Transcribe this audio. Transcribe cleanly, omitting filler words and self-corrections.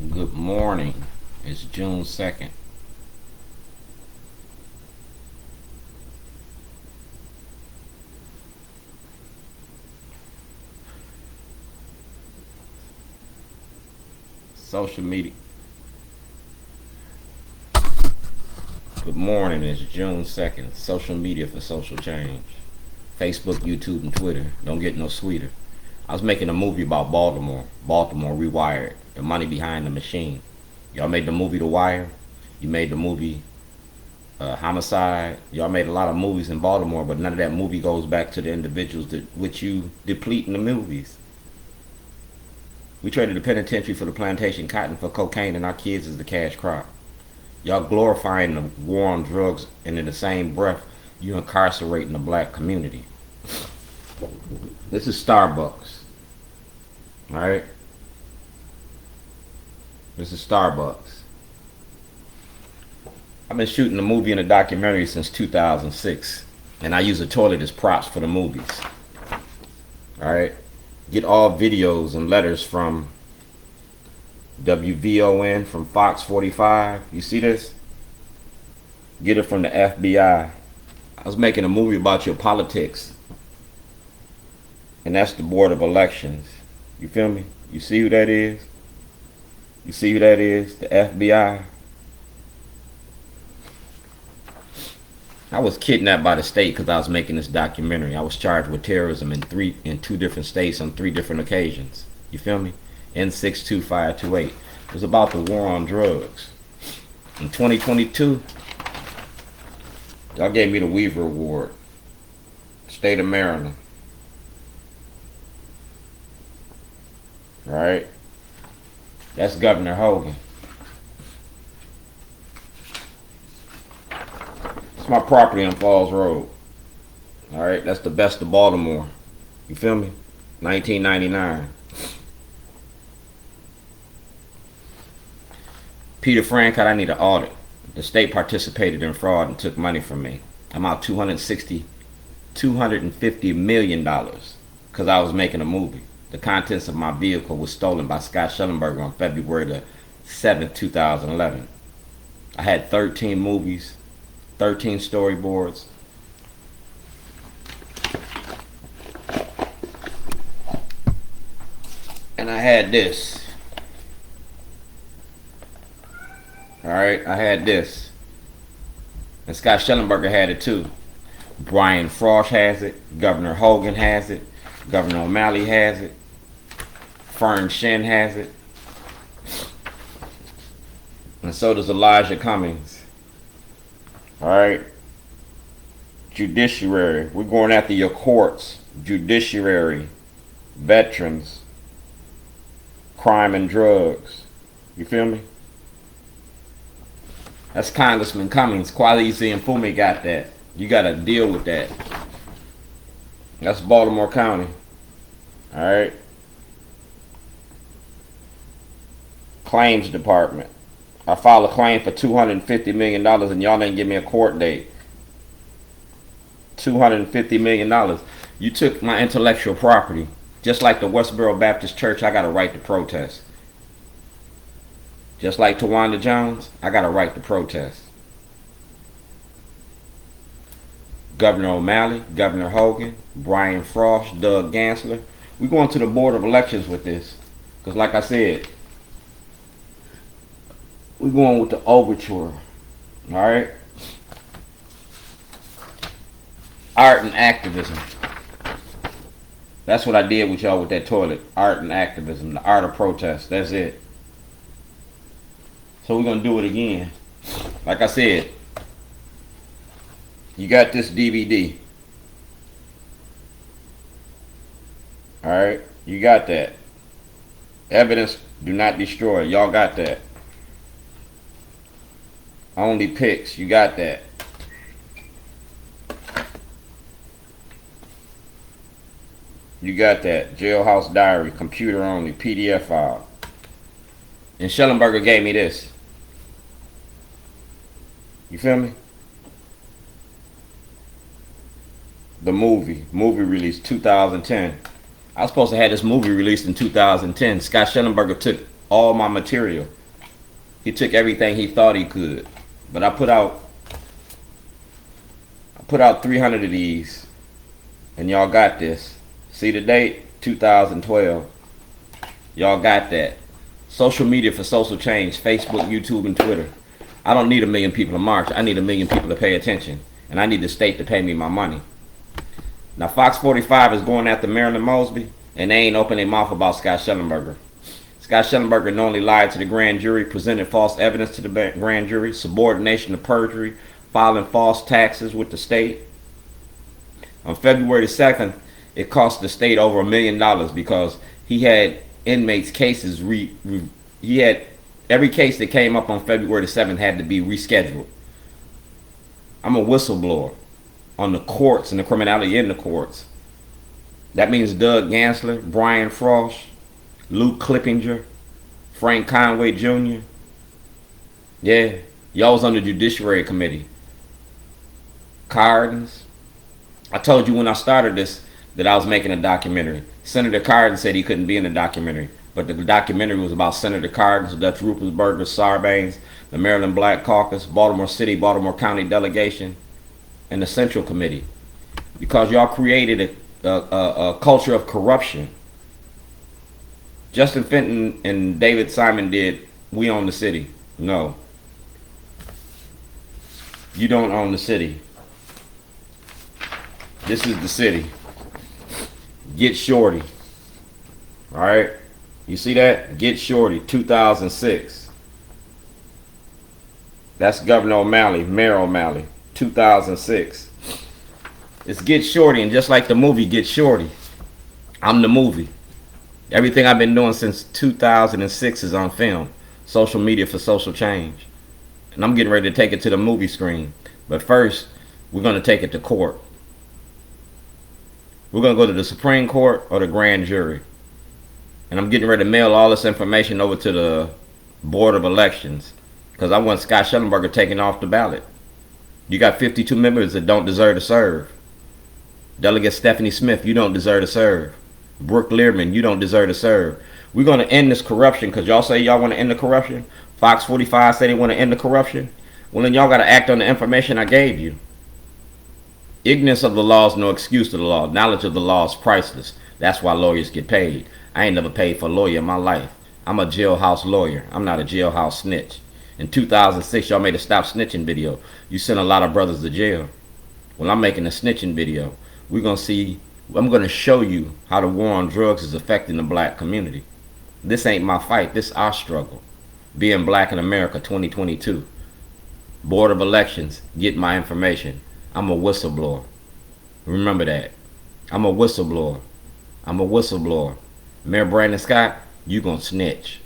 Good morning. It's June 2nd. Social media. Good morning. It's June 2nd. Social media for social change. Facebook, YouTube, and Twitter. Don't get no sweeter. I was making a movie about Baltimore. Baltimore Rewired. The money behind the machine. Y'all made the movie The Wire. You made the movie Homicide. Y'all made a lot of movies in Baltimore, but none of that movie goes back to the individuals that which you deplete in the movies. We traded the penitentiary for the plantation cotton for cocaine, and our kids is the cash crop. Y'all glorifying the war on drugs, and in the same breath, you incarcerating the black community. This is Starbucks. Alright? This is Starbucks. I've been shooting a movie and a documentary since 2006, and I use a toilet as props for the movies. Alright? Get all videos and letters from WVON, from Fox 45. You see this? Get it from the FBI. I was making a movie about your politics, and that's the Board of Elections. You feel me? You see who that is? You see who that is? The FBI. I was kidnapped by the state because I was making this documentary. I was charged with terrorism in two different states on 3 different occasions. You feel me? N62528. It was about the war on drugs. In 2022, y'all gave me the Weaver Award. State of Maryland. Right? That's Governor Hogan. It's my property on Falls Road. Alright, that's the best of Baltimore. You feel me? 1999. Peter Francott, I need an audit. The state participated in fraud and took money from me. I'm out $250 million because I was making a movie. The contents of my vehicle was stolen by Scott Shellenberger on February the 7th, 2011. I had 13 movies, 13 storyboards. And I had this. Alright, I had this. And Scott Shellenberger had it too. Brian Frost has it. Governor Hogan has it. Governor O'Malley has it. Fern Shen has it. And so does Elijah Cummings. Alright. Judiciary. We're going after your courts. Judiciary. Veterans. Crime and drugs. You feel me? That's Congressman Cummings. Kwesi and Fumi got that. You gotta deal with that. That's Baltimore County. Alright. Claims Department. I filed a claim for $250 million and y'all didn't give me a court date. $250 million. You took my intellectual property. Just like the Westboro Baptist Church, I got a right to protest. Just like Tawanda Jones, I got a right to protest. Governor O'Malley, Governor Hogan, Brian Frost, Doug Gansler. We're going to the Board of Elections with this. Because like I said, we're going with the overture. Alright? Art and activism. That's what I did with y'all with that toilet. Art and activism. The art of protest. That's it. So we're going to do it again. Like I said, you got this DVD. Alright? You got that. Evidence do not destroy. Y'all got that. Only pics. You got that. You got that. Jailhouse Diary. Computer only. PDF file. And Shellenberger gave me this. You feel me? The movie released 2010. I was supposed to have this movie released in 2010. Scott Shellenberger took all my material. He took everything he thought he could. But I put out 300 of these, and y'all got this. See the date? 2012. Y'all got that. Social media for social change, Facebook, YouTube, and Twitter. I don't need 1 million people to march. I need 1 million people to pay attention. And I need the state to pay me my money. Now, Fox 45 is going after Marilyn Mosby, and they ain't opening their mouth about Scott Shellenberger. Scott Shellenberger knowingly lied to the grand jury, presented false evidence to the grand jury, subordination to perjury, filing false taxes with the state. On February 2nd, it cost the state over $1 million because he had inmates' cases he had every case that came up on February 7th had to be rescheduled. I'm a whistleblower on the courts and the criminality in the courts. That means Doug Gansler, Brian Frost, Luke Clippinger, Frank Conway Jr. Yeah, y'all was on the Judiciary Committee. Hardin's. I told you when I started this that I was making a documentary. Senator Hardin said he couldn't be in the documentary, but the documentary was about Senator Hardin, Dutch Ruppersberger, Sarbanes, the Maryland Black Caucus, Baltimore City, Baltimore County Delegation, and the Central Committee. Because y'all created a culture of corruption. Justin Fenton and David Simon did We Own the City. No. You don't own the city. This is the city. Get Shorty. Alright? You see that? Get Shorty, 2006. That's Governor O'Malley, Mayor O'Malley, 2006. It's Get Shorty, and just like the movie Get Shorty, I'm the movie. Everything I've been doing since 2006 is on film. Social media for social change. And I'm getting ready to take it to the movie screen. But first, we're going to take it to court. We're going to go to the Supreme Court or the grand jury. And I'm getting ready to mail all this information over to the Board of Elections. Because I want Scott Shellenberger taken off the ballot. You got 52 members that don't deserve to serve. Delegate Stephanie Smith, you don't deserve to serve. Brooke Learman, you don't deserve to serve. We're going to end this corruption because y'all say y'all want to end the corruption. Fox 45 say they want to end the corruption. Well, then y'all got to act on the information I gave you. Ignorance of the law is no excuse to the law. Knowledge of the law is priceless. That's why lawyers get paid. I ain't never paid for a lawyer in my life. I'm a jailhouse lawyer. I'm not a jailhouse snitch. In 2006, y'all made a Stop Snitching video. You sent a lot of brothers to jail. Well, I'm making a snitching video. We're going to see. I'm going to show you how the war on drugs is affecting the black community. This ain't my fight. This is our struggle. Being black in America 2022. Board of Elections, get my information. I'm a whistleblower. Remember that. I'm a whistleblower. I'm a whistleblower. Mayor Brandon Scott, you gonna snitch.